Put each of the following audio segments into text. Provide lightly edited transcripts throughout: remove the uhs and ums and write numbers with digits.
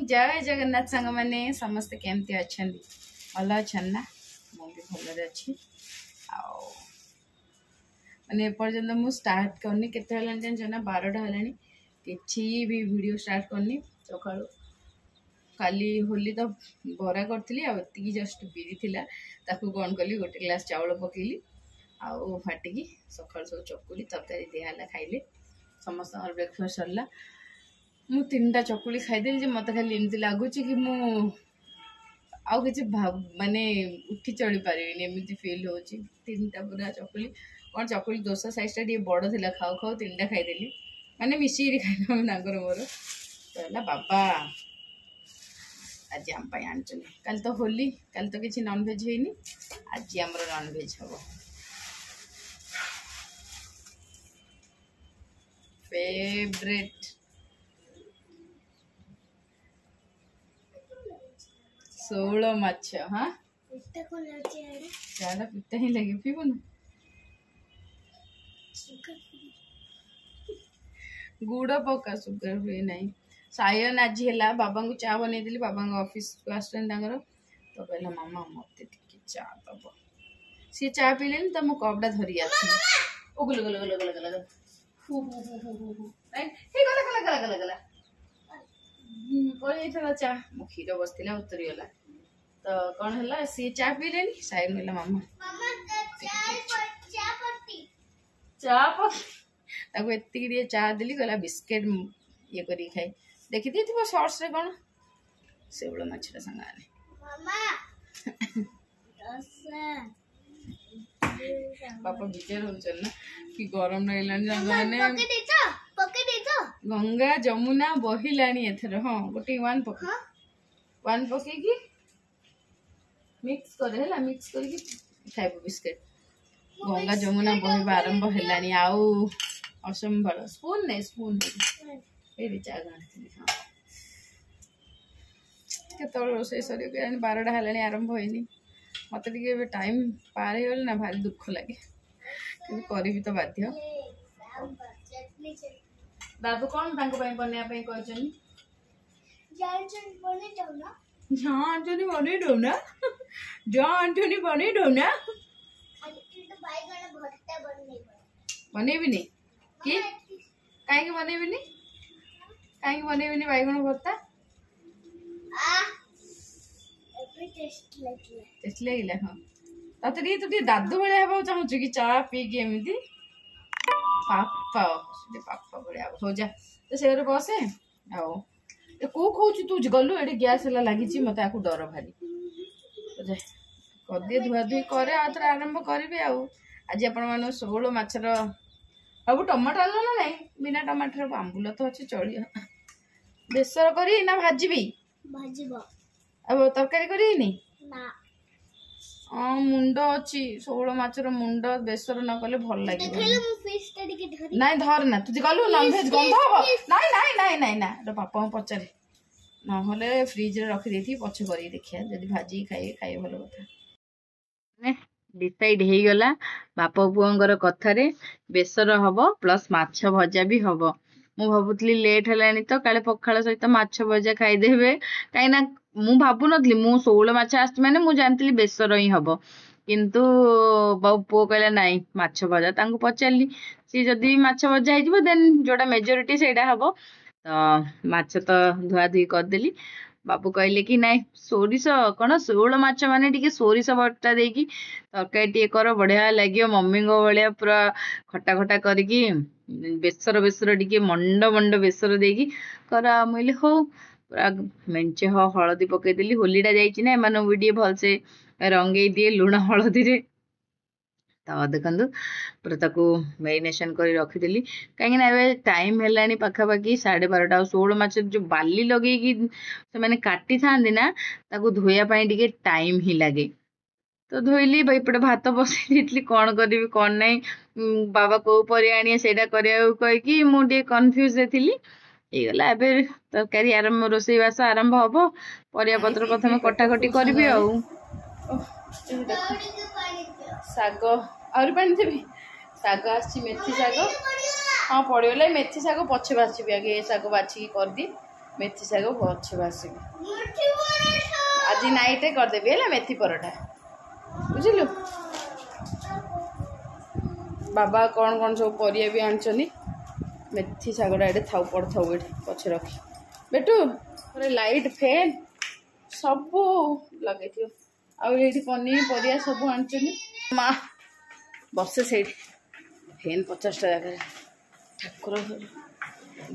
जय जगन्नाथ सांग मैंने समस्ते केमती अच्छा भल अच्छा ना मुझे भलरे अच्छी मैंने एपर्तंत मुझे स्टार्ट करनी केते जान ना 12टा है कि भी वीडियो स्टार्ट करनी सका काली होली तो बरा करी आती जस्ट बिरी थिला ताकू कौन कली गोटे ग्लास चावल पकेली आउ फाटिकी सका सब चकुली तरकारी दिहला खाइले समस्त ब्रेकफास्ट सरला मु 3टा चकुली खाईदेली मत खाली एमती लगुच कि मु आउ कि माने उठी चढ़ी पारिनी एमती फिल हो 3टा पूरा चकुली कौन चकुली दोसा साइज टा बड़ था खाऊ खाऊ 3टा खाईदेली माने मिसिक खाइल मोर तो बाबा आज आम आनी कल तो होली कल तो किसी नॉनभेज होनी आज आमर नॉनभेज हम फेवरेट सोलो माछ हाँ चाड़ा पिता ही लगे पीबू ना गुड़ पका सुगर हुए नहीं सायन आज है बाबा को चा बनईदी बाबा ऑफिस को आसते तो कहला मामा मत चा दब सी चा पीले तो मो कपटा धरी आस गल गल गल गल गल गला चा मो क्षीर बसला उतरीगला तो कौन है सी चा पीले सायन कहला मामा चा एति चा देली गला बिस्केट ये करी खाई देखी दी थी शॉर्ट्स रे कौन सेवल माछरा संगाने पापा विचार होचन ना कि गरम रहिलानी गंगा जमुना बहिलानी एथर हां गोटे वन पके की मिक्स करे हला मिक्स करके खाइबो बिस्केट गंगा जमुना बहिबा आरंभ हेलानी आउ असंभल स्पून नहीं स्पून ए चा गांठी हां केत रोसे सरी 12टा हेलानी आरंभ होइनी मत टाइम पार हो ना भारी दुख लगे कि करी तो बाध्य दादू कौन बनवाई बन दौना बन दौना बनईबिनी कि कहीं बनईबिनी कहीं बनईबिनी बैगण भर्ता टेस्ट लगे हाँ तो तू दादू भाया हाँ चाहूँ कि चा पीकी एमती पापा पापा भाया हो जा तो से बसे आओ कौ कौ तू गलु ये गैस है लगी मत आपको डर भारी करदे धुआ धुई करे आरंभ करेंगे आज आपण शोल माछर अब टमाटर आलो ना नहीं बिना टमाटर आंबुल तो अच्छे चलिए बेसर करी ना भाजी अब तरकारी करी मुंड अच्छी शोल माछर मुंड बेसर न कले भल लगे ना धर ना तुझे गलु नॉनभेज गंध हम नाई नाई नाई नाई ना पापा पचारे ना फ्रिज रे रखी दी पछ कर देखिए जब भाजी खाइए खाइए भल कथा डिसाइड हो गला बाप पुअर कथार बेसर हम प्लस माछ भजा भी हम मु भावुली लेट है तो काले पखाड़ सहित माछ भजा खाईदेवे कहीं मु भावु नी मु शोल माछ आस मैंने मुझे जानती बेसर ही हम किंतु पुओ कहला नाई माछ भजा तांको पचारि सी जदि माछ भजा हो देन जोटा मेजोरिटी से हम तो माछ तो धुआ धुई करदेली बाबू कहले कि नाई सोरिष कौन शोल माछ माने टिके सोरिष बटा देकी तरकारी टे कर बढ़िया लगे मम्मी भाया पूरा खटा खटा करके बेसर बेसर टिके मंड मंड बेसर देकी कर मुझे हो पूरा मेंचे हलदी पकईदेली होलीटा जाइए एम भी भलसे रंगे दिए लुण हलदी रे तो देखु पूरा ताकू मैरिनेशन कर रखीदेली कहीं टाइम है पाखापाखि 12:30 शोल माछ जो बाली लगे से मैंने काटी था ना ताकू धोयापाई टिके टाइम ही लगे तो धोइली एपटे भात बसई दी कौन करी कौन नहीं बाबा कौ पर आने से कहीकि मुझे कन्फ्यूज थी ହେଇଗଲା ଏବେ ତରକାରୀ ଆରମ୍ଭ ରୋଷେଇବାସ ଆରମ୍ଭ ହବ ପରିବା ପତ୍ର ପ୍ରଥମେ କଟାକଟି କରିବି ଶାଗ ଆହୁରି ପାଣି ଦେବି ଶାଗ ଆସିଛି ମେଥି ଶାଗ हाँ पड़गला मेथी शाग पछे बाछी आगे ये शाग बाछी करदी मेथी शाग अच्छे बासिक आज नाइट करदेवी है मेथी परोठा बुझिलु। बाबा कौन कौन सब परिया भी आनी मेथी शागटा ये थाउ पड़ थाउ ये पछे रखी बेटू लाइट फैन सब लगे आठी पनीपरिया सब आनी माँ बसे से फैन 50टा जगह ठाकुर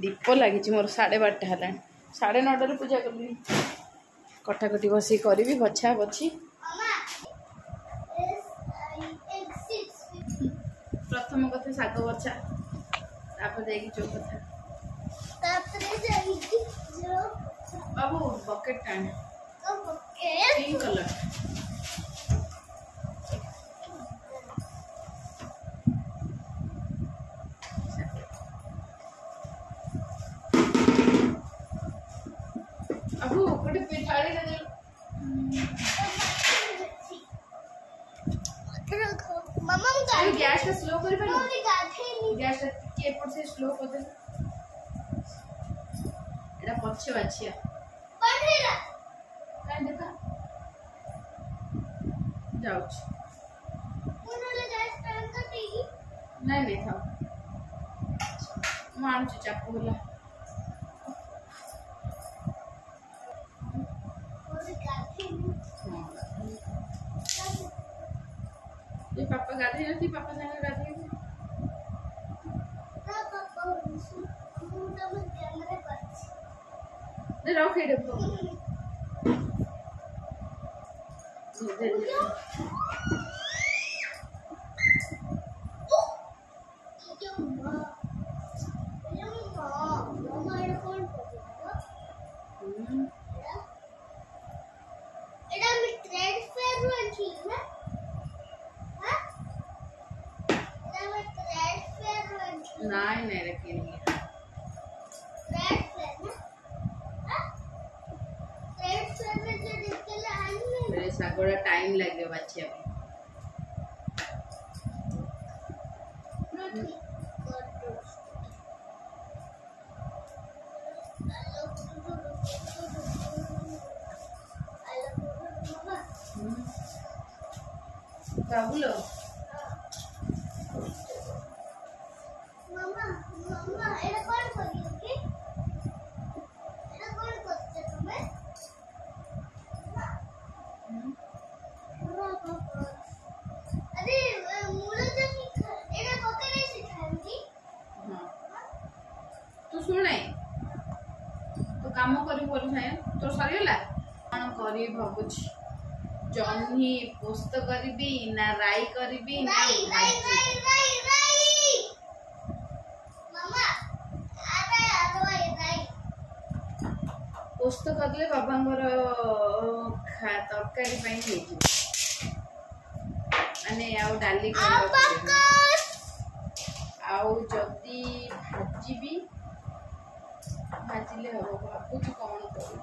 दीप लगी मोर 12:30 है 9:30 पूजा करी कटाकटी बस करी बछा बची प्रथम कथा शाग बछा जो कथा बाबू बकेट टाण पिंक कलर अबू गोटे पिठाड़ी दे मामा गैस स्लो कर गैस के एपट से स्लो कर दे एटा पछे बाछिया पढ़ेला काई देखा जाउछ उनले गैस टाइम कटेगी नहीं नहीं था मानु चाकू होला ये पापा गाधे नहीं पापा संग गाधे दे रख हे देखो नहीं रखी मेरे सागोड़ा टाइम लगे बच्चे बाबूलो काम करी बोल तो सरीगला कौन करी भावुच जन्ही पोस्त करी ना राई करी ना पोस्त करले बाबांगर तरकारी माने आउ डाली आउ जदी भाजी भाजिले हम भावुच कौन करू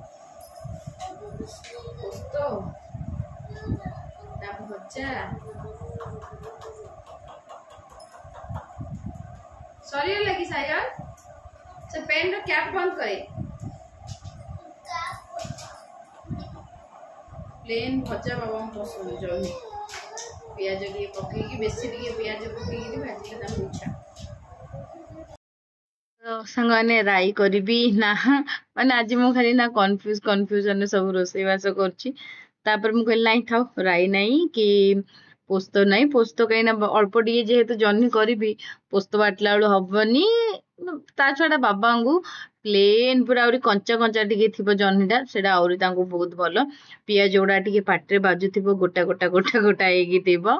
पोस्त ना भजा सॉरी लगी सागर से पेन रो कैप बंद करे प्लेन भजा बाबा पसंद जमी पियाज टे पकईकी बेसी टे पियाज पकईकी भाजिले ताको इच्छा संगे राई करी ना माने आज मु खाली ना कन्फ्यूजन सब रोसईवास कर मुझे ना था राई नहीं कि पोस्त नहीं पोस्त कहीं अल्प टे जेहेतु जन्ही करी पोस्त बाटला बेलू हबनी ता छड़ा बाबा को प्लेन पूरा आउरी कंचा कंचा टी थी जन्हीटा से आउरी बहुत भल पियाज गुड़ा टी पाटे बाजु थी गोटा गोटा गोटा गोटा हो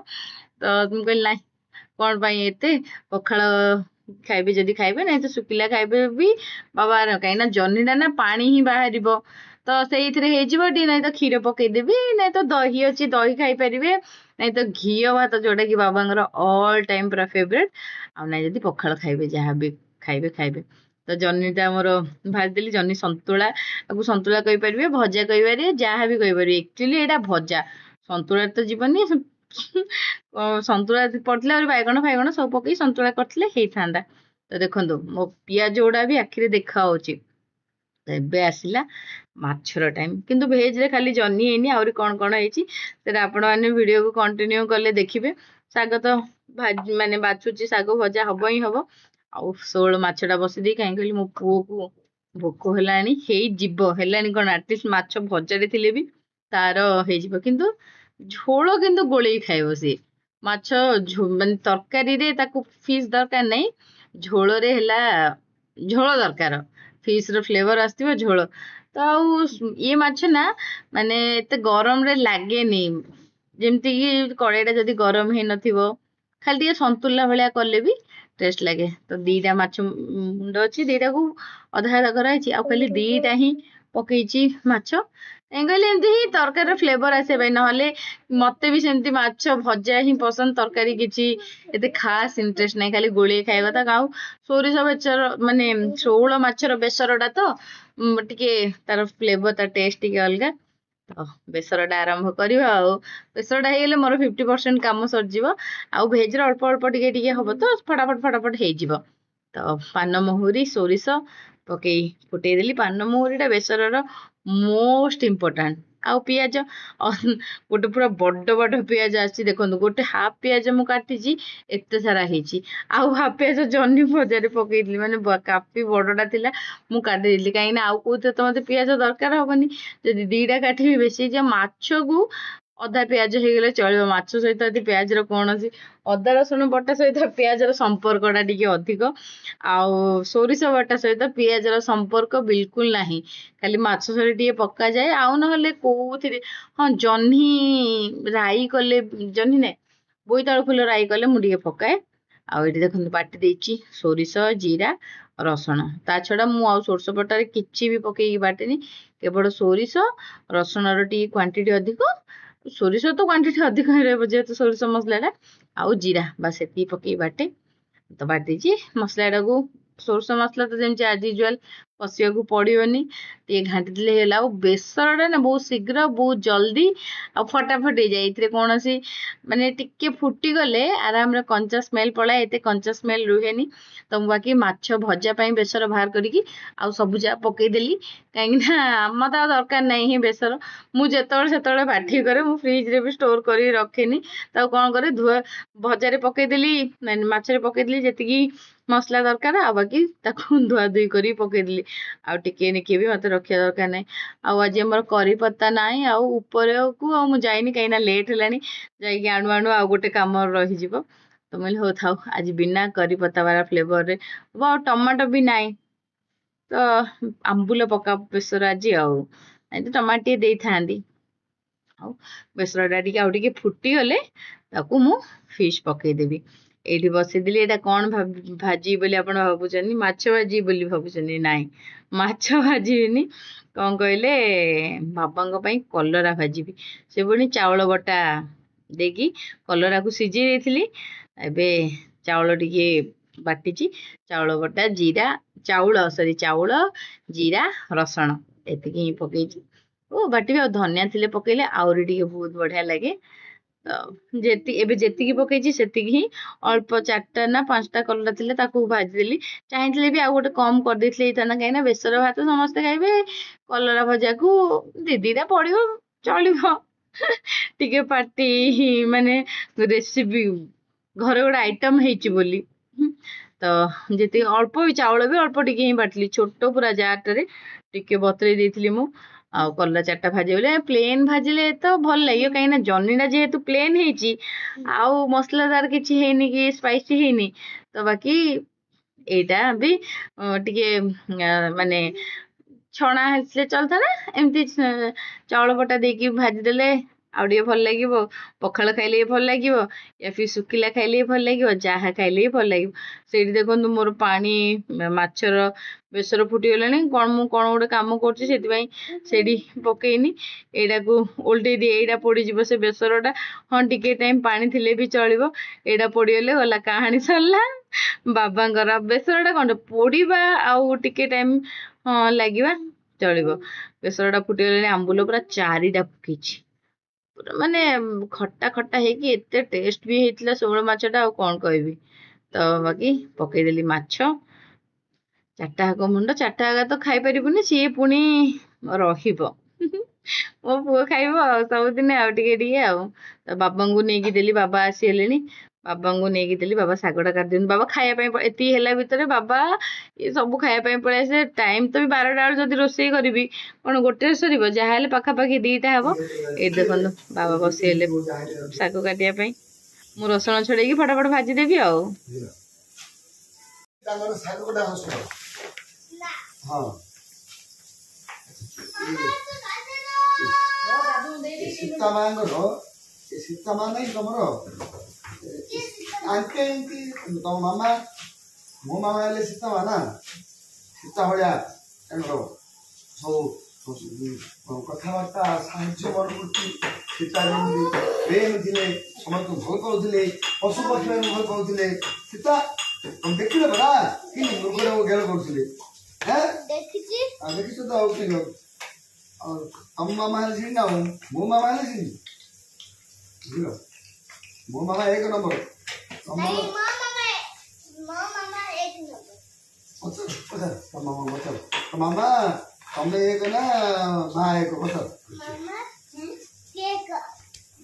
तो मुझे ना कौन पाई एते पखाल खाइबे जदि खाइबे नहीं तो सुखिला खाइबे भी बाबा कहीं जन्हीटा ना पानी ही बाहर तो से नहीं तो क्षीर पकईदेवी नहीं तो दही अच्छी दही खाई पारे नहीं तो घी भात जोटा कि बाबा ऑल टाइम पूरा फेवरेट आ ना जदि पखाल खाइबे जहाँ भी खाइबे खाइबे तो जन्हीटा मोर भाजदेली जन्ही सन्तुला सन्तुला कही पारे भजा कही पारे जहाँ भी कही पारे एक्चुअली यहाँ भजा सन्तुला तो जीवनी सन्तुला पड़ता और बैगण फैगण सब पकई सन्तुला करते होता तो देखो मो पियाज गुड़ा भी आखिरी देखा ତ ଏବେ ଆସିଲା ମାଛର ଟାଇମ୍। କିନ୍ତୁ ଭେଜ୍ରେ ଖାଲି ଜହ୍ନି ହେଇନି, ଆହୁରି କ'ଣ କ'ଣ ହେଇଛି ସେଟା ଆପଣମାନେ ଭିଡ଼ିଓକୁ କଣ୍ଟିନ୍ୟୁ କଲେ ଦେଖିବେ। ଶାଗ ତ ମାନେ ବାଛୁଛି, ଶାଗ ଭଜା ହବ ହିଁ ହବ। ଆଉ ଶୋଳ ମାଛଟା ବସିଦେଇ, କାହିଁ କହିଲି ମୋ ପୁଅକୁ ଭୋକ ହେଲାଣି, ହେଇଯିବ ହେଲାଣି କ'ଣ, ଆଟଲିଷ୍ଟ ମାଛ ଭଜାରେ ଥିଲେ ବି ତାର ହେଇଯିବ। କିନ୍ତୁ ଝୋଳ କିନ୍ତୁ ଗୋଳେଇ ଖାଇବ ସିଏ। ମାଛ ମାନେ ତରକାରୀରେ ତାକୁ ଫିସ୍ ଦରକାର ନାହିଁ, ଝୋଳରେ ହେଲା ଝୋଳ ଦରକାର। ଫିସ୍ର ଫ୍ଲେଭର ଆସିଥିବ ଝୋଳ। ତ ଆଉ ଇଏ ମାଛ ନା ମାନେ ଏତେ ଗରମରେ ଲାଗେନି। ଯେମିତିକି କଡ଼େଇଟା ଯଦି ଗରମ ହେଇନଥିବ, ଖାଲି ଟିକେ ସନ୍ତୁଳିଲା ଭଳିଆ କଲେ ବି ଟେଷ୍ଟ ଲାଗେ। ତ ଦିଟା ମାଛ ମୁଣ୍ଡ ଅଛି, ଦିଟାକୁ ଅଧା ଅଧା କରାହେଇଛି, ଆଉ ଖାଲି ଦିଟା ହିଁ ପକେଇଛି ମାଛ। କାହିଁ କହିଲେ ଏମିତି ହିଁ ତରକାରୀର ଫ୍ଲେଭର ଆସିବା ପାଇଁ। ନହେଲେ ମତେ ବି ସେମିତି ମାଛ ଭଜା ହିଁ ପସନ୍ଦ, ତରକାରୀ କିଛି ଏତେ ଖାସ୍ ଇଣ୍ଟରେଷ୍ଟ ନାହିଁ, ଖାଲି ଗୋଳେଇ ଖାଇବା କଥା। ଆଉ ସୋରିଷ ବେସର ମାନେ ଶେଉଳ ମାଛର ବେସରଟା ତ ଟିକେ ତାର ଫ୍ଲେଭର, ତା ଟେଷ୍ଟ ଟିକେ ଅଲଗା। ତ ବେସରଟା ଆରମ୍ଭ କରିବା। ଆଉ ବେସରଟା ହେଇଗଲେ ମୋର 50% କାମ ସରିଯିବ। ଆଉ ଭେଜ୍ର ଅଳ୍ପ ଅଳ୍ପ ଟିକେ ଟିକେ ହବ, ତ ଫଟାଫଟ ହେଇଯିବ। ତ ପାନମହୁରି ସୋରିଷ ପକେଇ ଫୁଟେଇଦେଲି। ପାନମହୁରିଟା ବେସରର ମୋଷ୍ଟ ଇମ୍ପୋର୍ଟାଣ୍ଟ। ଆଉ ପିଆଜ, ଗୋଟେ ପୁରା ବଡ଼ ପିଆଜ ଆସିଛି ଦେଖନ୍ତୁ। ଗୋଟେ ହାଫ୍ ପିଆଜ ମୁଁ କାଟିଛି, ଏତେ ସାରା ହେଇଛି। ଆଉ ହାଫ୍ ପିଆଜ ଜହ୍ନି ଭଜାରେ ପକେଇଥିଲି, ମାନେ କାଫି ବଡ଼ଟା ଥିଲା, ମୁଁ କାଟିଦେଲି। କାହିଁକିନା ଆଉ କୋଉଥିରେ ତ ମତେ ପିଆଜ ଦରକାର ହବନି। ଯଦି ଦିଟା କାଟିବି ବେଶୀ ହେଇଯିବ। ମାଛକୁ ଅଧା ପିଆଜ ହେଇଗଲେ ଚଳିବ। ମାଛ ସହିତ ଯଦି ପିଆଜର କୌଣସି ଅଦା ରସୁଣ ବଟା ସହିତ ପିଆଜର ସମ୍ପର୍କଟା ଟିକେ ଅଧିକ। ଆଉ ସୋରିଷ ବଟା ସହିତ ପିଆଜର ସମ୍ପର୍କ ବିଲକୁଲ ନାହିଁ। ଖାଲି ମାଛ ସହିତ ଟିକେ ପକାଯାଏ, ଆଉ ନହେଲେ କୋଉଥିରେ ହଁ ଜହ୍ନି ରାଇ କଲେ, ଜହ୍ନି ନାହିଁ ବୋଇତାଳୁ ଫୁଲ ରାଇ କଲେ ମୁଁ ଟିକେ ପକାଏ। ଆଉ ଏଠି ଦେଖନ୍ତୁ ବାଟି ଦେଇଛି ସୋରିଷ, ଜିରା, ରସୁଣ। ତା ଛଡ଼ା ମୁଁ ଆଉ ସୋରିଷ ବଟାରେ କିଛି ବି ପକେଇକି ବାଟିନି। କେବଳ ସୋରିଷ, ରସୁଣର ଟିକେ କ୍ୱାଣ୍ଟିଟି ଅଧିକ, ସୋରିଷ ତ କ୍ୱାଣ୍ଟିଟି ଅଧିକ ହିଁ ରହିବ ଯେହେତୁ ସୋରିଷ ମସଲାଟା, ଆଉ ଜିରା, ବାସ୍ ସେତିକି ପକେଇ ବାଟେ। ତ ବାଟି ଦେଇଛି ମସଲାଟାକୁ। ସୋରିଷ ମସଲା ତ ଯେମିତି ଆଜ୍ ୟୁଜୁଆଲ କଷିବାକୁ ପଡ଼ିବନି, ଟିକେ ଘାଣ୍ଟି ଦେଲେ ହେଇଗଲା। ଆଉ ବେସରଟା ନା ବହୁତ ଶୀଘ୍ର, ବହୁତ ଜଲ୍ଦି ଆଉ ଫଟାଫଟ ହେଇଯାଏ। ଏଥିରେ କୌଣସି ମାନେ ଟିକେ ଫୁଟିଗଲେ ଆରାମରେ କଞ୍ଚା ସ୍ମେଲ୍ ପଳାଏ, ଏତେ କଞ୍ଚା ସ୍ମେଲ୍ ରୁହେନି। ତ ମୁଁ ବାକି ମାଛ ଭଜା ପାଇଁ ବେସର ବାହାର କରିକି ଆଉ ସବୁ ଯାକ ପକେଇଦେଲି। କାହିଁକିନା ମତେ ଆଉ ଦରକାର ନାହିଁ ହିଁ ବେସର। ମୁଁ ଯେତେବେଳେ ସେତେବେଳେ ବାଟି କରେ, ମୁଁ ଫ୍ରିଜରେ ବି ଷ୍ଟୋର କରିକି ରଖେନି। ତାକୁ କ'ଣ କରେ, ଭଜାରେ ପକେଇଦେଲି, ମାଛରେ ପକେଇଦେଲି ଯେତିକି ମସଲା ଦରକାର, ଆଉ ବାକି ତାକୁ ଧୁଆଧୁଇ କରି ପକେଇଦେଲି। ଆଉ ଟିକେ ନିକେ ବି ମତେ ରଖିବା ଦରକାର ନାହିଁ। ଆଉ ଆଜି ଆମର କରି ପତ୍ତା ନାହିଁ, ଆଉ ଉପରକୁ ଆଉ ମୁଁ ଯାଇନି, କାହିଁକିନା ଲେଟ୍ ହେଲାଣି। ଯାଇକି ଆଣୁ ଆଣୁ ଆଉ ଗୋଟେ କାମ ରହିଯିବ। ତ ମୁଁ କହିଲି ହଉ ଥାଉ, ଆଜି ବିନା କରି ପତ୍ତା ବାଲା ଫ୍ଲେଭରରେ ହବ। ଆଉ ଟମାଟୋ ବି ନାହିଁ, ତ ଆମ୍ବୁଲ ପକା ବେସର ଆଜି। ଆଉ ତ ଟମାଟୋ ଟିକେ ଦେଇଥାନ୍ତି। ଆଉ ବେସରଟା ଟିକେ ଆଉ ଟିକେ ଫୁଟିଗଲେ ତାକୁ ମୁଁ ଫିସ୍ ପକେଇଦେବି। ଏଇଠି ବସେଇଦେଲି। ଏଇଟା କ'ଣ ଭାଜିବି ବୋଲି ଆପଣ ଭାବୁଛନ୍ତି? ମାଛ ଭାଜିବି ବୋଲି ଭାବୁଛନ୍ତି? ନାହିଁ, ମାଛ ଭାଜିବିନି। କ'ଣ କହିଲେ, ବାବାଙ୍କ ପାଇଁ କଲରା ଭାଜିବି। ସେ ପୁଣି ଚାଉଳ ବଟା ଦେଇକି କଲରାକୁ ସିଝେଇ ଦେଇଥିଲି। ଏବେ ଚାଉଳ ଟିକେ ବାଟିଛି, ଚାଉଳ ବଟା, ଚାଉଳ, ଜିରା, ରସୁଣ ଏତିକି ହିଁ ପକେଇଛି। ଓ ବାଟିବି। ଆଉ ଧନିଆ ଥିଲେ ପକେଇଲେ ଆହୁରି ଟିକେ ବହୁତ ବଢ଼ିଆ ଲାଗେ। ତ ଏବେ ଯେତିକି ପକେଇଛି ସେତିକି ହିଁ। ଅଳ୍ପ 4ଟା ନା 5ଟା କଲରା ଥିଲେ ତାକୁ ଭାଜିଦେଲି। ଚାହିଁଥିଲେ ବି ଆଉ ଗୋଟେ କମ୍ କରିଦେଇଥିଲେ ହେଇଥାନ୍ତା, କାହିଁକିନା ବେସର ଭାତ ସମସ୍ତେ ଖାଇବେ, କଲରା ଭଜାକୁ ଦିଟା ପଡ଼ିବ, ଚଳିବ। ଟିକେ ପାର୍ଟି ମାନେ ରେସିପି, ଘରେ ଗୋଟେ ଆଇଟମ୍ ହେଇଛି ବୋଲି। ତ ଯେତିକି ଅଳ୍ପ ବି ଚାଉଳ ବି ଅଳ୍ପ ଟିକେ ହିଁ ବାଟିଲି, ଛୋଟ ପୁରା ଜାରଟାରେ ଟିକେ ବତୁରେଇ ଦେଇଥିଲି ମୁଁ। ଆଉ କଲରା 4ଟା ଭାଜିବି ବୋଲି, ପ୍ଲେନ୍ ଭାଜିଲେ ତ ଭଲ ଲାଗିବ, କାହିଁକିନା ଜହ୍ନିଟା ଯେହେତୁ ପ୍ଲେନ୍ ହେଇଛି, ଆଉ ମସଲାଦାର କିଛି ହେଇନି କି ସ୍ପାଇସି ହେଇନି। ତ ବାକି ଏଇଟା ବି ଟିକେ ମାନେ ଛଣା ହେଇଥିଲେ ଚଳିଥାନ୍ତା। ଏମିତି ଚାଉଳ ବଟା ଦେଇକି ଭାଜିଦେଲେ ଆଉ ଟିକେ ଭଲ ଲାଗିବ। ପଖାଳ ଖାଇଲେ ବି ଭଲ ଲାଗିବ, ୟା ଫିର୍ ଶୁଖିଲା ଖାଇଲେ ବି ଭଲ ଲାଗିବ, ଯାହା ଖାଇଲେ ବି ଭଲ ଲାଗିବ। ସେଇଠି ଦେଖନ୍ତୁ ମୋର ପାଣି, ମାଛର ବେସର ଫୁଟିଗଲାଣି। ମୁଁ କ'ଣ ଗୋଟେ କାମ କରୁଛି, ସେଥିପାଇଁ ସେଇଠି ପକେଇନି। ଏଇଟାକୁ ଓଲଟେଇ ଦିଏ, ଏଇଟା ପୋଡ଼ିଯିବ ସେ ବେସରଟା। ହଁ ଟିକେ ଟାଇମ୍ ପାଣି ଥିଲେ ବି ଚଳିବ, ଏଇଟା ପୋଡ଼ିଗଲେ ଗଲା, କାହାଣୀ ସରିଲା। ବାବାଙ୍କର ବେସରଟା କ'ଣ ପୋଡ଼ିବା ଆଉ ଟିକେ ଟାଇମ୍ ଲାଗିବା, ଚଳିବ। ବେସରଟା ଫୁଟିଗଲାଣି। ଆମ୍ବୁଲ ପୁରା 4ଟା ପକେଇଛି, ପୁରା ମାନେ ଖଟା ଖଟା ହେଇକି ଏତେ ଟେଷ୍ଟ ବି ହେଇଥିଲା ଶେଉଳ ମାଛଟା, ଆଉ କ'ଣ କହିବି। ତ ବାକି ପକେଇଦେଲି ମାଛ। चारटा हाक मुंड चारटा हाक तो खाई परिबुनी सी पुणी रहिबो मो पुओ खाइब सबुदिन आउ टिके टिके आउ तो बाबा को नहीं देली बाबा आसीगले बाबा को नहीं देली बाबा शागटा काट दियंतु बाबा खाया एति है भितर बाबा ये सब खाया पड़े आसे टाइम तो भी 12टा बेलू जब रोसे करी कौन गोटे सर जहाँ पाखापाखि 2टा हम ये देखो बाबा बसीगले शाग काटापी मु रसुण छड़े फटाफट भाजीदेवी आउ सीता नहीं तुम आंटी तुम मामा मो मामा हेल्ले सीता मा ना सीता भाया सब कथबार्ता साहय बरमुर्ति सीता प्रेम थे समस्त भल पाते पशु पक्षी भल पाते सीता तुम देख बड़ा कि मृग गेल करुले देखी तो आउ कि हम मामा हेल्ले ना मो मामा हेल्ले बुझल मो मामा 1 नंबर मामा तुम 1 ना माँ 1 बता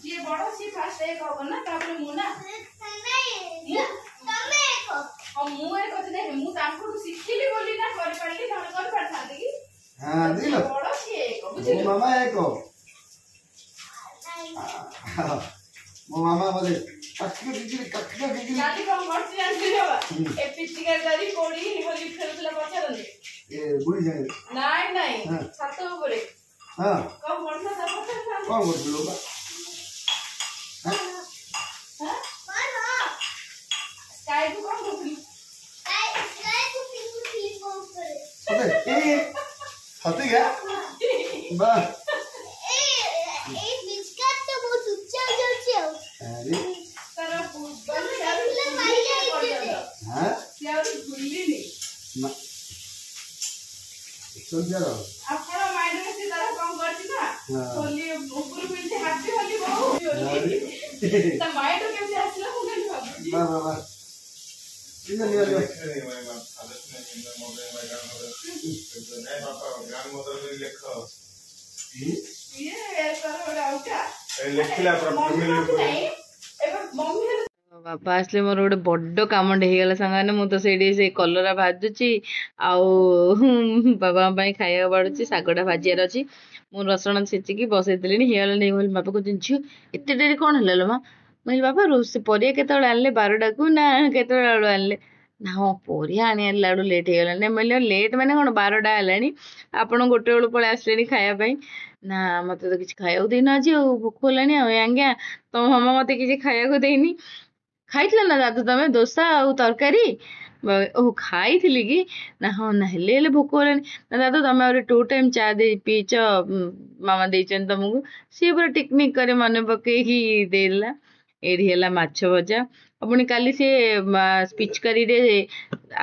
जी बड़ो सी फास्ट 1 हो ना तापर मु ना हम मु एक कथि देख मु तांको सिखिली बोली ना कर पाली हम कर पाता कि हां दिलो बड़ो सी 1 बुझिल मो मामा 1 मो मामा बोले कक्का नाली को मर्सी आंटी बाबा ए पिटिका गाड़ी कोड़ी बोली फेरतला पछरन ए बुढ़ी जाए नहीं नहीं छात ऊपर हां कब मरना था पछरन कौन बोल लो हां हां स्काई को कौन बोली स्काई को पिंक ऊपर अबे ए हाथी गया बा अरे तारा बल से मारी जाए हां यार भूली नहीं चल जा रहा आपन माइंड में से तारा काम करती ना होली ऊपर मिलते हैप्पी होली बहु ता माइंड कैसे आसला मुझे नहीं बाबूजी वाह वाह वाह ले ले ये करो आउटा लिखला फैमिली बापा आसले मोर गोटे बड़ कामटे हो सांग मुझे से कलरा भाजुची आउ बाबा खाया बाड़ुची शागटा भाजियार अच्छी मुझे रसुण छेचिकी बसई देली होगा नहीं बोल बापा को झील एत डेरी कौन है माँ मुझे बापा रोसे परिया केत आने 12टा को ना केत आने ना हाँ परिया आने लाड़ू लेट हो गला मैं लेट मैंने कौन 12टा है आपड़ गोटे बेलू पलि आसले खायापी ना मत तो किसी खाया देना आज भोक होलानी आज्ञा तुम मामा मत किसी खाया देनी खाई ना दादू तमें दोसा आउ तरकारी ओह खाई कि ना हाँ ना हेल्ले भोक होलानी ना दादू तुम और 2 टाइम चा दे पीच मामा देचन तुमको सी पूरा टिकनिक करे मन पकईकी देला एठी है माछ भजा पुणी काली सी पिचकारी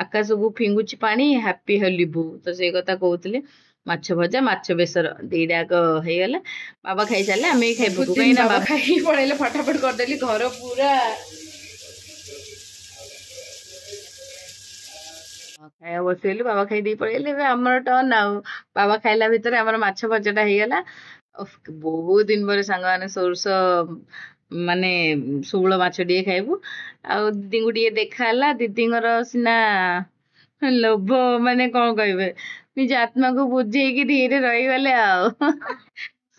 आकाश को फिंगुची पानी हैप्पी होली बो तो से कथा कहते माछ भजा माछ बेसर 2टाक होगा बाबा खाई सारे आम खाइबू कहीं बाबा खाई पड़े फटाफट करदेली घर पूरा खाया बसैलु बाबा खाई दे पड़े आमर टर्न आ बाबा खाइला भितर आमर माछ भजाटा होगा बहुत दिन पर सांग मैंने सोरस माने शोल माछ टे खाइबू आ दीदी को टे देखा दीदी सीना लोभ माने कौन कहे निज आत्मा को बुझे धीरे रहीगले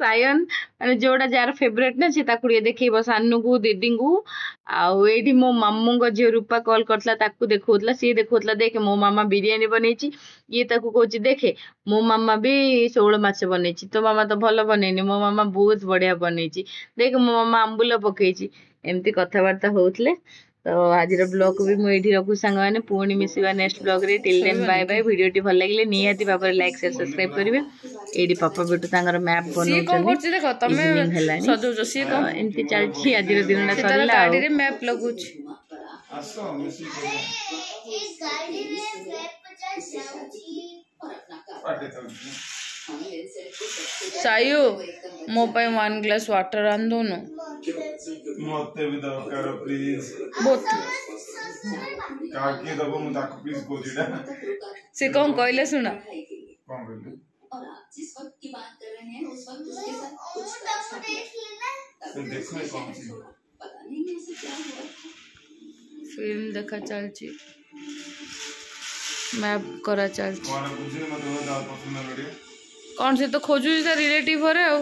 सायन माने जोड़ा जार फेवरेट ना सी देखब सानू को दीदी को आईटी मो मामू झील रूपा कॉल करता देखा सी देखा देखे मो मामा बिरियानी बनई ये कहूँ देखे मो मामा भी शोल माछ बनई तो मामा तो भल बनईनी मो मामा बहुत बढ़िया बनई देख मो मामा आंबुल पकई एमती कथबार्ता होते तो आज ब्लॉग भी मुझे रखू सांग मैंने पुणी मिसवा नेक्स्ट ब्लॉग रे till then bye bye video भल लगे निहाती भाव में लाइक शेयर सब्सक्राइब करेंगे ये पापा बेटू तांगर मैप बनाऊँ एमती चलती आज दिन सरला मैप लगुच सायु मो पे 1 ग्लास वाटर आन दोनो मते भी दरकार प्लीज बोतल का के दबो मु ताको प्लीज को दिडा से कौन कहले सुना कौन कहले और आप जिस वक्त की बात कर रहे हैं उस वक्त उसके साथ कुछ तो अच्छा हुआ। तो देखो ये कौन सी पता नहीं कैसे क्या हुआ। फिल्म देखा चलची मैप करा चलची कौन बुझे मत हो जा पसंद लड़े कौन से तो खोजू से रिलेटिव हरे आओ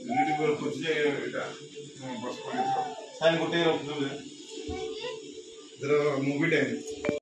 रिलेटिव पर खोज जे एटा बस पड़े साइन गोटे रख दो जरा मूवी टाइम